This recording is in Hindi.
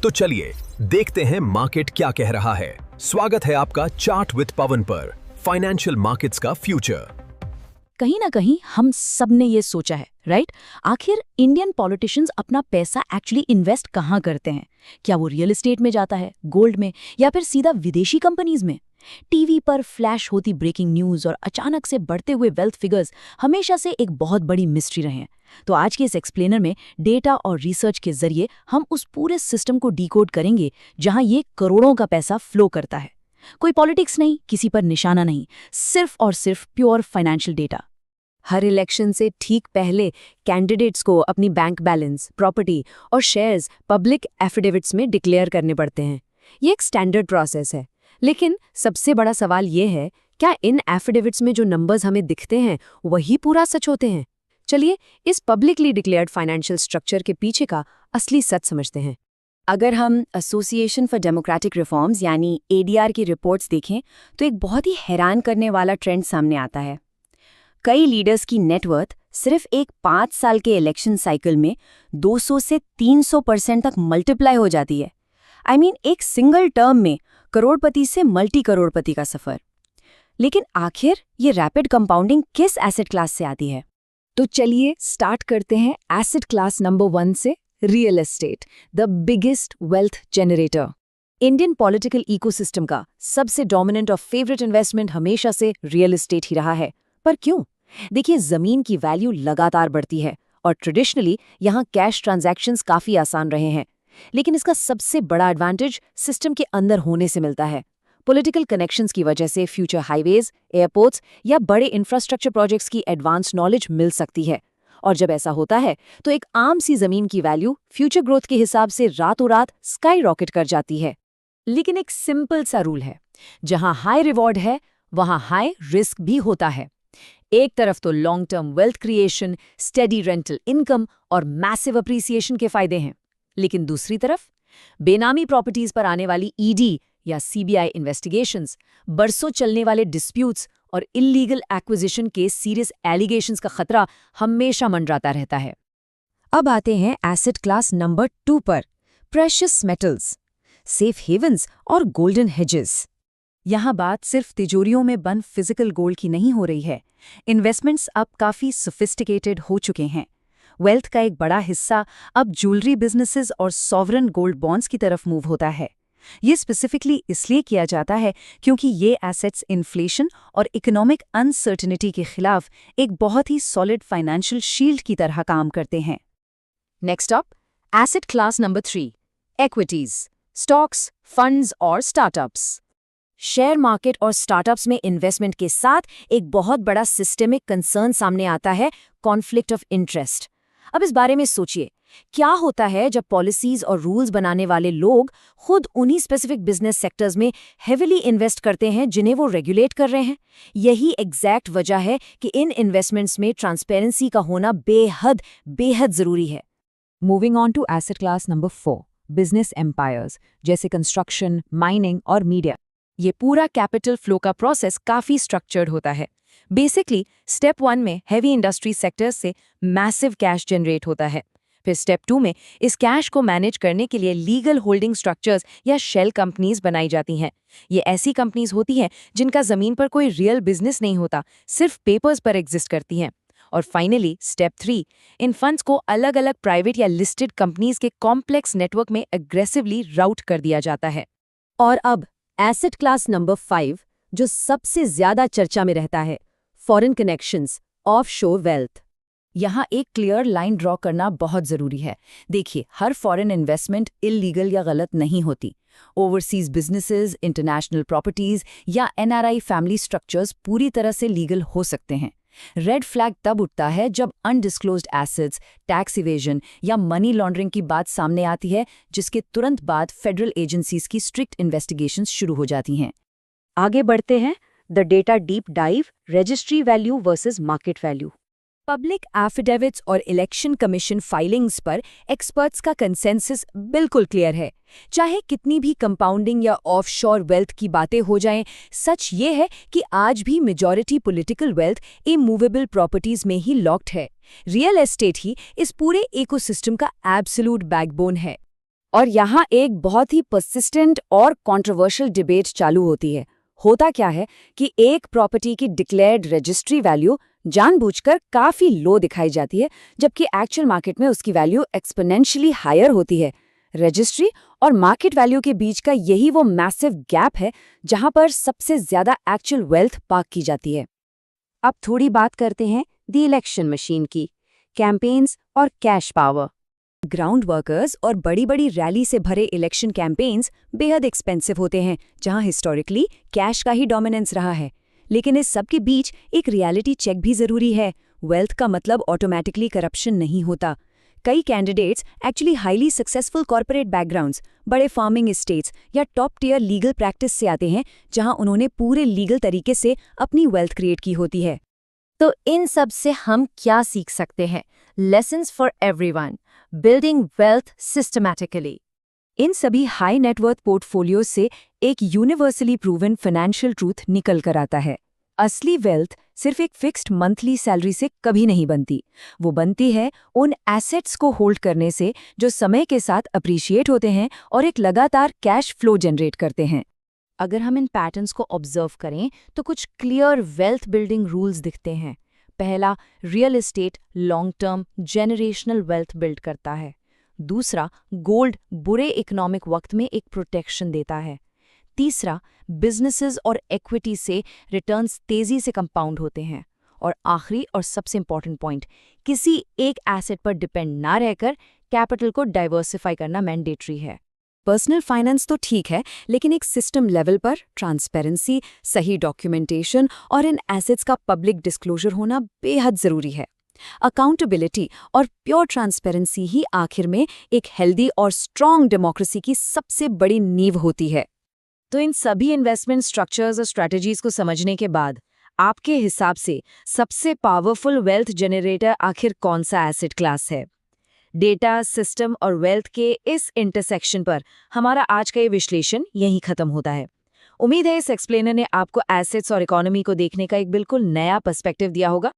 तो चलिए देखते हैं मार्केट क्या कह रहा है। स्वागत है आपका चार्ट विद पवन पर, फाइनेंशियल मार्केट्स का फ्यूचर। कहीं ना कहीं हम सब ने ये सोचा है, राइट? आखिर इंडियन पॉलिटिशियंस अपना पैसा एक्चुअली इन्वेस्ट कहाँ करते हैं? क्या वो रियल एस्टेट में जाता है, गोल्ड में, या फिर सीधा विदेशी कंपनीज में? टीवी पर फ्लैश होती ब्रेकिंग न्यूज और अचानक से बढ़ते हुए वेल्थ फिगर्स हमेशा से एक बहुत बड़ी मिस्ट्री रहे हैं। तो आज के इस एक्सप्लेनर में डेटा और रिसर्च के जरिए हम उस पूरे सिस्टम को डिकोड करेंगे जहां ये करोड़ों का पैसा फ्लो करता है। कोई पॉलिटिक्स नहीं, किसी पर निशाना नहीं, सिर्फ और सिर्फ प्योर फाइनेंशियल डेटा। हर इलेक्शन से ठीक पहले कैंडिडेट्स को अपनी बैंक बैलेंस, प्रॉपर्टी और शेयर्स पब्लिक एफिडेविट्स में डिक्लेयर करने पड़ते हैं। ये एक स्टैंडर्ड प्रोसेस है, लेकिन सबसे बड़ा सवाल ये है, क्या इन एफिडेविट्स में जो नंबर्स हमें दिखते हैं वही पूरा सच होते हैं? चलिए इस पब्लिकली डिक्लेयर्ड फाइनेंशियल स्ट्रक्चर के पीछे का असली सच समझते हैं। अगर हम एसोसिएशन फॉर डेमोक्रेटिक रिफॉर्म्स यानी एडीआर की रिपोर्ट्स देखें तो एक बहुत ही हैरान करने वाला ट्रेंड सामने आता है। कई लीडर्स की नेटवर्थ सिर्फ एक 5 साल के इलेक्शन साइकिल में 200 से 300% तक मल्टीप्लाई हो जाती है। एक सिंगल टर्म में करोड़पति से मल्टी करोड़पति का सफर। लेकिन आखिर ये रैपिड कंपाउंडिंग किस एसेट क्लास से आती है? तो चलिए स्टार्ट करते हैं एसेट क्लास नंबर 1 से, real estate, the biggest wealth generator. Indian political ecosystem का सबसे डोमिनेंट और फेवरेट इन्वेस्टमेंट हमेशा से रियल एस्टेट ही रहा है। पर क्यों? देखिए, जमीन की वैल्यू लगातार बढ़ती है और ट्रेडिशनली यहाँ कैश ट्रांजैक्शंस काफी आसान रहे हैं। लेकिन इसका सबसे बड़ा एडवांटेज सिस्टम के अंदर होने से मिलता है। पॉलिटिकल कनेक्शंस की वजह से फ्यूचर हाईवेज, एयरपोर्ट्स या बड़े इंफ्रास्ट्रक्चर प्रोजेक्ट्स की एडवांस नॉलेज मिल सकती है। और जब ऐसा होता है तो एक आम सी जमीन की वैल्यू फ्यूचर ग्रोथ के हिसाब से रातों रात स्काई रॉकेट कर जाती है। लेकिन एक सिंपल सा रूल है, जहां हाई रिवॉर्ड है वहां हाई रिस्क भी होता है। एक तरफ तो long term wealth creation, steady rental income और मैसिव अप्रिसिएशन के फायदे हैं, लेकिन दूसरी तरफ बेनामी प्रॉपर्टीज पर आने वाली ईडी या सीबीआई इन्वेस्टिगेशंस, बरसों चलने वाले डिस्प्यूट्स और इल्लीगल एक्विजिशन के सीरियस एलिगेशंस का खतरा हमेशा मंडराता रहता है। अब आते हैं एसेट क्लास नंबर 2 पर, प्रेशियस मेटल्स, सेफ हेवन्स और गोल्डन हेजेस। यहाँ बात सिर्फ तिजोरियों में बंद फिजिकल गोल्ड की नहीं हो रही है। इन्वेस्टमेंट्स अब काफी सोफिस्टिकेटेड हो चुके हैं। वेल्थ का एक बड़ा हिस्सा अब ज्वेलरी बिजनेसेस और सॉवरन गोल्ड बॉन्ड्स की तरफ मूव होता है। ये स्पेसिफिकली इसलिए किया जाता है क्योंकि ये एसेट्स इन्फ्लेशन और इकोनॉमिक अनसर्टेनिटी के खिलाफ एक बहुत ही सॉलिड फाइनेंशियल शील्ड की तरह काम करते हैं। Next up, asset class number 3, equities, stocks, funds और स्टार्टअप्स। शेयर मार्केट और स्टार्टअप्स में इन्वेस्टमेंट के साथ एक बहुत बड़ा सिस्टेमिक कंसर्न सामने आता है, कॉन्फ्लिक्ट ऑफ इंटरेस्ट। अब इस बारे में सोचिए, क्या होता है जब पॉलिसीज और रूल्स बनाने वाले लोग खुद उन्हीं स्पेसिफिक बिजनेस सेक्टर्स में हेविली इन्वेस्ट करते हैं जिन्हें वो रेगुलेट कर रहे हैं? यही एग्जैक्ट वजह है कि इन इन्वेस्टमेंट्स में ट्रांसपेरेंसी का होना बेहद बेहद जरूरी है। Moving on to asset class number 4, business empires, जैसे कंस्ट्रक्शन, माइनिंग और मीडिया। ये पूरा कैपिटल फ्लो का प्रोसेस काफी स्ट्रक्चर्ड होता है। बेसिकली स्टेप 1 में हैवी इंडस्ट्री सेक्टर्स से मैसिव कैश जनरेट होता है। फिर स्टेप 2 में इस कैश को मैनेज करने के लिए लीगल होल्डिंग स्ट्रक्चर्स या शेल कंपनीज बनाई जाती हैं। ये ऐसी कंपनीज होती हैं जिनका जमीन पर कोई रियल बिजनेस नहीं होता, सिर्फ पेपर्स पर एग्जिस्ट करती हैं। और फाइनली स्टेप 3, इन फंड्स को अलग अलग प्राइवेट या लिस्टेड कंपनीज के कॉम्प्लेक्स नेटवर्क में एग्रेसिवली राउट कर दिया जाता है। और अब एसेट क्लास नंबर 5, जो सबसे ज्यादा चर्चा में रहता है, फॉरेन कनेक्शंस, ऑफशोर वेल्थ। यहाँ एक क्लियर लाइन ड्रॉ करना बहुत जरूरी है। देखिए, हर फॉरेन इन्वेस्टमेंट इल्लीगल या गलत नहीं होती। ओवरसीज बिजनेसेस, इंटरनेशनल प्रॉपर्टीज या एनआरआई फैमिली स्ट्रक्चर्स पूरी तरह से लीगल हो सकते हैं। रेड फ्लैग तब उठता है जब अनडिस्क्लोज्ड एसेट्स, टैक्स इवेजन या मनी लॉन्ड्रिंग की बात सामने आती है, जिसके तुरंत बाद फेडरल एजेंसीज की स्ट्रिक्ट इन्वेस्टिगेशंस शुरू हो जाती हैं। आगे बढ़ते हैं, the data deep dive, registry value versus market value. Public affidavits और इलेक्शन कमीशन फाइलिंग्स पर एक्सपर्ट्स का कंसेंसस बिल्कुल क्लियर है। चाहे कितनी भी कंपाउंडिंग या ऑफशोर वेल्थ की बातें हो जाएं, सच ये है कि आज भी majority political wealth immovable properties में ही लॉक्ड है। रियल एस्टेट ही इस पूरे इकोसिस्टम का एब्सोल्यूट बैकबोन है। और यहाँ एक बहुत ही पर्सिस्टेंट और कंट्रोवर्शियल डिबेट चालू होती है। होता क्या है कि एक प्रॉपर्टी की डिक्लेयर्ड रजिस्ट्री वैल्यू जानबूझकर काफी लो दिखाई जाती है, जबकि एक्चुअल मार्केट में उसकी वैल्यू एक्सपोनेंशियली हायर होती है। रजिस्ट्री और मार्केट वैल्यू के बीच का यही वो मैसिव गैप है जहां पर सबसे ज्यादा एक्चुअल वेल्थ पार्क की जाती है। अब थोड़ी बात करते हैं द इलेक्शन मशीन की, कैंपेन्स और कैश पावर। ग्राउंड वर्कर्स और बड़ी बड़ी रैली से भरे इलेक्शन कैंपेन्स बेहद एक्सपेंसिव होते हैं, जहां हिस्टोरिकली कैश का ही डोमिनेंस रहा है। लेकिन इस सब के बीच एक रियलिटी चेक भी जरूरी है। वेल्थ का मतलब ऑटोमेटिकली करप्शन नहीं होता। कई candidates actually highly successful corporate backgrounds, बड़े फार्मिंग एस्टेट्स या टॉप टियर लीगल प्रैक्टिस से आते हैं, जहां उन्होंने पूरे लीगल तरीके से अपनी वेल्थ क्रिएट की होती है। तो इन सब से हम क्या सीख सकते हैं? Lessons for everyone, building wealth systematically. इन सभी हाई नेटवर्थ पोर्टफोलियो से एक यूनिवर्सली प्रूवन फाइनेंशियल ट्रूथ निकल कर आता है। असली वेल्थ सिर्फ एक फिक्स्ड मंथली सैलरी से कभी नहीं बनती। वो बनती है उन एसेट्स को होल्ड करने से जो समय के साथ अप्रिशिएट होते हैं और एक लगातार कैश फ्लो जनरेट करते हैं। अगर हम इन पैटर्न्स को ऑब्जर्व करें तो कुछ क्लियर वेल्थ बिल्डिंग रूल्स दिखते हैं। पहला, real estate long term generational wealth build करता है। दूसरा, गोल्ड बुरे इकोनॉमिक वक्त में एक प्रोटेक्शन देता है। तीसरा, बिजनेसेस और इक्विटी से रिटर्न्स तेजी से कंपाउंड होते हैं। और आखिरी और सबसे इंपॉर्टेंट पॉइंट, किसी एक एसेट पर डिपेंड ना रहकर कैपिटल को डाइवर्सिफाई करना मैंडेटरी है। पर्सनल फाइनेंस तो ठीक है, लेकिन एक सिस्टम लेवल पर ट्रांसपेरेंसी, सही डॉक्यूमेंटेशन और इन एसेट्स का पब्लिक डिस्क्लोजर होना बेहद जरूरी है। अकाउंटेबिलिटी और प्योर ट्रांसपेरेंसी ही आखिर में एक हेल्दी और स्ट्रॉन्ग डेमोक्रेसी की सबसे बड़ी नींव होती है। तो इन सभी इन्वेस्टमेंट स्ट्रक्चर्स और स्ट्रैटेजीज को समझने के बाद आपके हिसाब से सबसे पावरफुल वेल्थ जनरेटर आखिर कौन सा एसेट क्लास है? डेटा, सिस्टम और वेल्थ के इस इंटरसेक्शन पर हमारा आज का ये विश्लेषण यहीं खत्म होता है। उम्मीद है इस एक्सप्लेनर ने आपको एसेट्स और इकोनॉमी को देखने का एक बिल्कुल नया पर्सपेक्टिव दिया होगा।